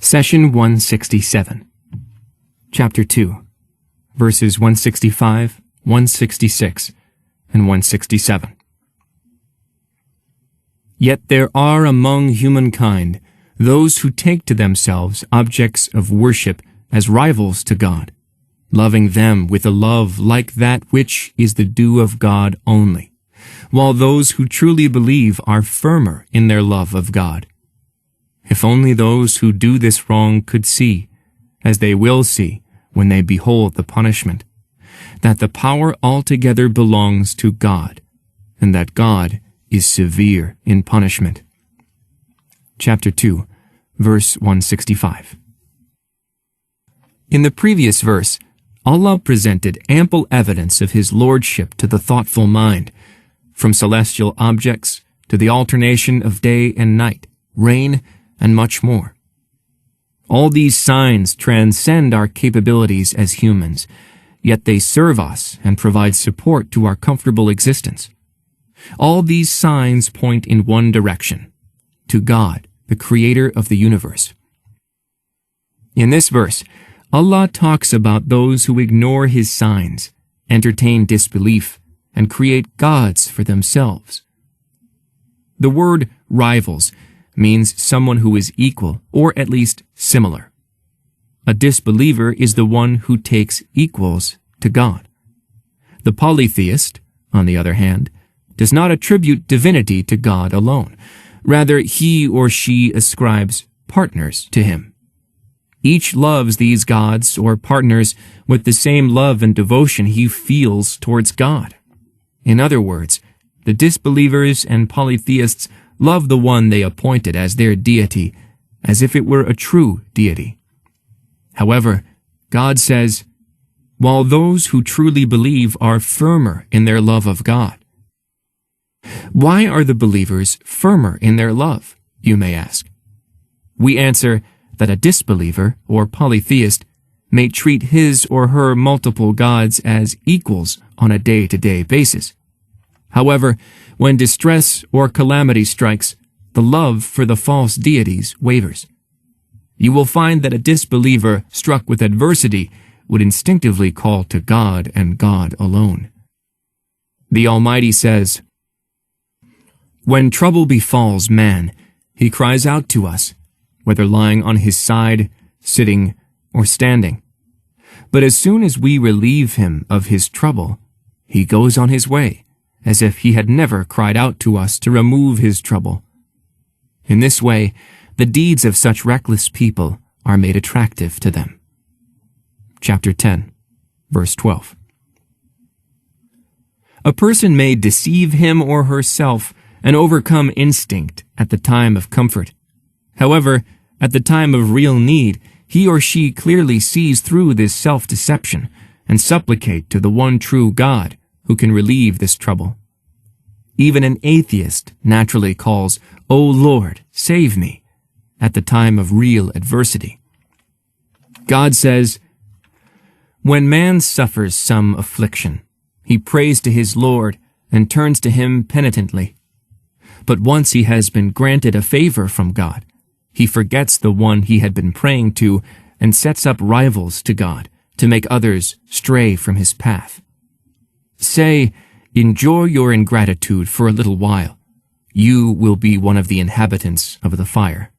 Session 167, Chapter 2, verses 165, 166, and 167. Yet there are among humankind those who take to themselves objects of worship as rivals to God, loving them with a love like that which is the due of God only, while those who truly believe are firmer in their love of God. If only those who do this wrong could see, as they will see when they behold the punishment, that the power altogether belongs to God, and that God is severe in punishment. Chapter 2, verse 165. In the previous verse, Allah presented ample evidence of His lordship to the thoughtful mind, from celestial objects to the alternation of day and night, rain, and much more. All these signs transcend our capabilities as humans, yet they serve us and provide support to our comfortable existence. All these signs point in one direction, to God, the Creator of the universe. In this verse, Allah talks about those who ignore His signs, entertain disbelief, and create gods for themselves. The word rivals means someone who is equal, or at least similar. A disbeliever is the one who takes equals to God. The polytheist, on the other hand, does not attribute divinity to God alone. Rather, he or she ascribes partners to Him. Each loves these gods or partners with the same love and devotion he feels towards God. In other words, the disbelievers and polytheists love the one they appointed as their deity, as if it were a true deity. However, God says, while those who truly believe are firmer in their love of God. Why are the believers firmer in their love, you may ask? We answer that a disbeliever or polytheist may treat his or her multiple gods as equals on a day-to-day basis. However, when distress or calamity strikes, the love for the false deities wavers. You will find that a disbeliever struck with adversity would instinctively call to God and God alone. The Almighty says, "When trouble befalls man, he cries out to us, whether lying on his side, sitting, or standing. But as soon as we relieve him of his trouble, he goes on his way, as if he had never cried out to us to remove his trouble." In this way, the deeds of such reckless people are made attractive to them. Chapter 10, verse 12. A person may deceive him or herself and overcome instinct at the time of comfort. However, at the time of real need, he or she clearly sees through this self-deception and supplicate to the one true God who can relieve this trouble. Even an atheist naturally calls, "O Lord, save me," at the time of real adversity. God says, "When man suffers some affliction, he prays to his Lord and turns to Him penitently. But once he has been granted a favor from God, he forgets the one he had been praying to and sets up rivals to God to make others stray from His path. Say, enjoy your ingratitude for a little while. You will be one of the inhabitants of the fire."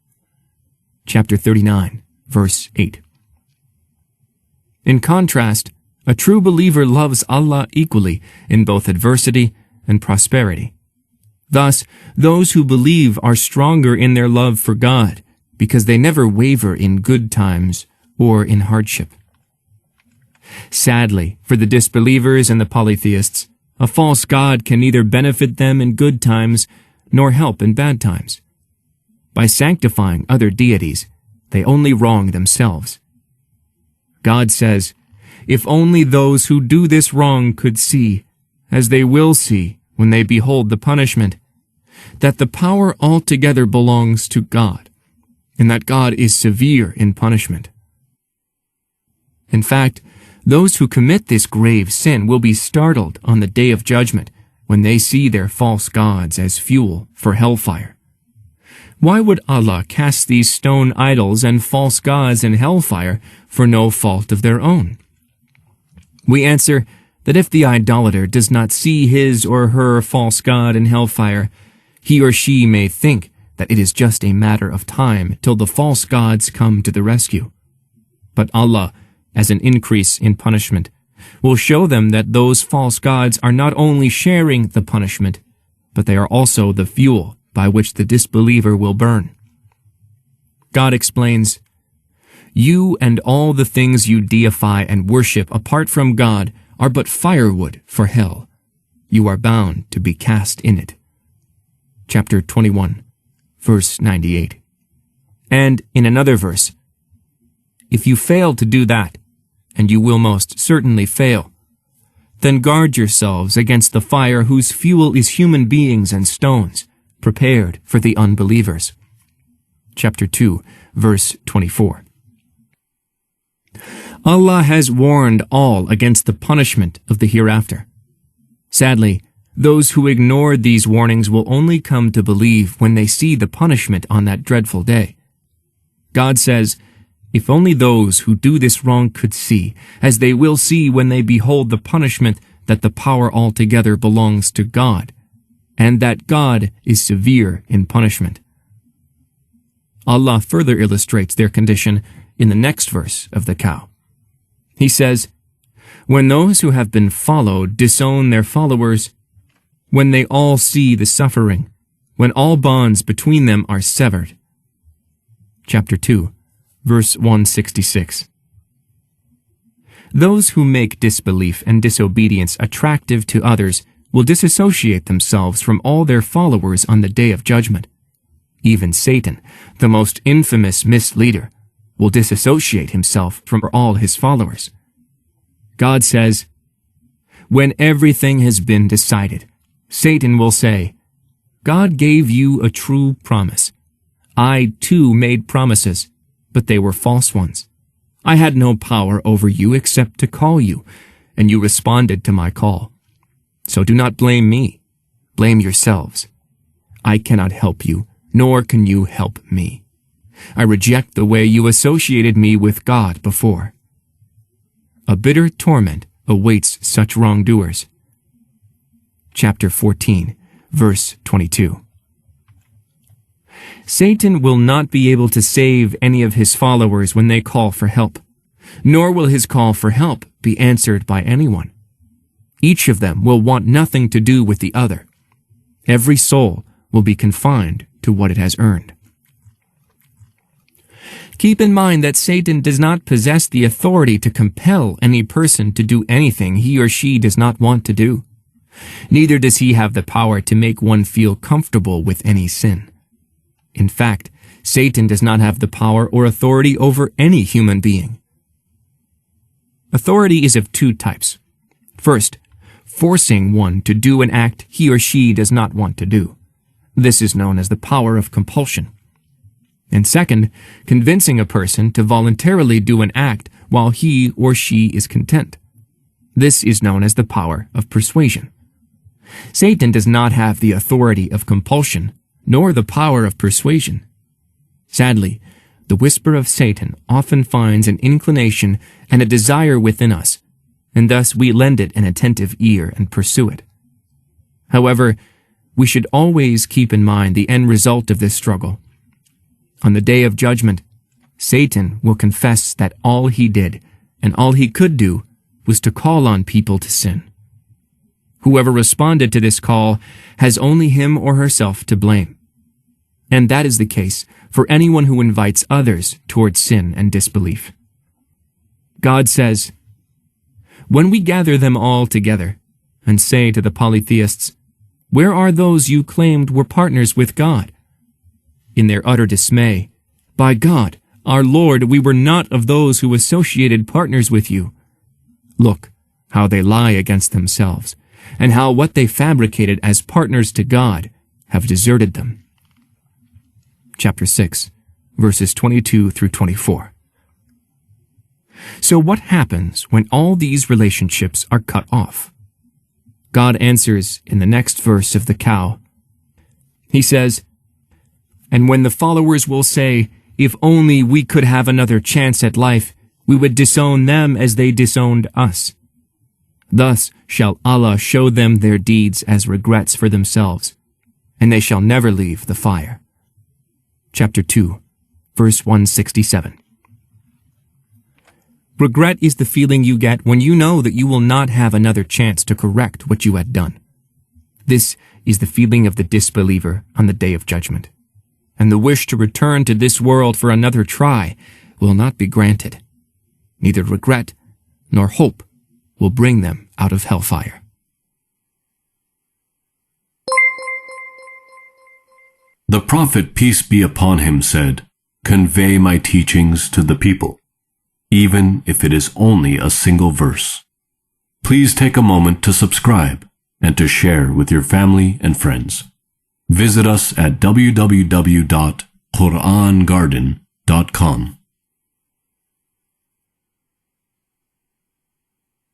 Chapter 39, verse 8. In contrast, a true believer loves Allah equally in both adversity and prosperity. Thus, those who believe are stronger in their love for God because they never waver in good times or in hardship. Sadly, for the disbelievers and the polytheists, a false god can neither benefit them in good times nor help in bad times. By sanctifying other deities, they only wrong themselves. God says, "If only those who do this wrong could see, as they will see when they behold the punishment, that the power altogether belongs to God, and that God is severe in punishment." In fact, those who commit this grave sin will be startled on the day of judgment when they see their false gods as fuel for hellfire. Why would Allah cast these stone idols and false gods in hellfire for no fault of their own? We answer that if the idolater does not see his or her false god in hellfire, he or she may think that it is just a matter of time till the false gods come to the rescue. But Allah, as an increase in punishment, will show them that those false gods are not only sharing the punishment, but they are also the fuel by which the disbeliever will burn. God explains, "You and all the things you deify and worship apart from God are but firewood for hell. You are bound to be cast in it." Chapter 21, verse 98. And in another verse, "If you fail to do that, and you will most certainly fail, then guard yourselves against the fire whose fuel is human beings and stones, prepared for the unbelievers." Chapter 2, verse 24. Allah has warned all against the punishment of the hereafter. Sadly, those who ignore these warnings will only come to believe when they see the punishment on that dreadful day. God says, "If only those who do this wrong could see, as they will see when they behold the punishment, that the power altogether belongs to God, and that God is severe in punishment." Allah further illustrates their condition in the next verse of the cow. He says, "When those who have been followed disown their followers, when they all see the suffering, when all bonds between them are severed." Chapter 2, verse 166. Those who make disbelief and disobedience attractive to others will disassociate themselves from all their followers on the day of judgment. Even Satan, the most infamous misleader, will disassociate himself from all his followers. God says, "When everything has been decided, Satan will say, 'God gave you a true promise. I too made promises, but they were false ones. I had no power over you except to call you, and you responded to my call. So do not blame me. Blame yourselves. I cannot help you, nor can you help me. I reject the way you associated me with God before." A bitter torment awaits such wrongdoers. Chapter 14, verse 22. Satan will not be able to save any of his followers when they call for help, nor will his call for help be answered by anyone. Each of them will want nothing to do with the other. Every soul will be confined to what it has earned. Keep in mind that Satan does not possess the authority to compel any person to do anything he or she does not want to do. Neither does he have the power to make one feel comfortable with any sin. In fact, Satan does not have the power or authority over any human being. Authority is of two types. First, forcing one to do an act he or she does not want to do. This is known as the power of compulsion. And second, convincing a person to voluntarily do an act while he or she is content. This is known as the power of persuasion. Satan does not have the authority of compulsion, nor the power of persuasion. Sadly, the whisper of Satan often finds an inclination and a desire within us, and thus we lend it an attentive ear and pursue it. However, we should always keep in mind the end result of this struggle. On the day of judgment, Satan will confess that all he did and all he could do was to call on people to sin. Whoever responded to this call has only him or herself to blame. And that is the case for anyone who invites others towards sin and disbelief. God says, "When we gather them all together and say to the polytheists, 'Where are those you claimed were partners with God?' In their utter dismay, 'By God, our Lord, we were not of those who associated partners with you.' Look how they lie against themselves, and how what they fabricated as partners to God have deserted them." Chapter 6, verses 22 through 24. So what happens when all these relationships are cut off? God answers in the next verse of the cow. He says, And when the followers will say, "If only we could have another chance at life, we would disown them as they disowned us." Thus shall Allah show them their deeds as regrets for themselves, and they shall never leave the fire. Chapter 2, verse 167. Regret is the feeling you get when you know that you will not have another chance to correct what you had done. This is the feeling of the disbeliever on the day of judgment, and the wish to return to this world for another try will not be granted. Neither regret nor hope will bring them out of hellfire. The Prophet, peace be upon him, said, "Convey my teachings to the people, even if it is only a single verse." Please take a moment to subscribe and to share with your family and friends. Visit us at www.QURANGARDEN.com.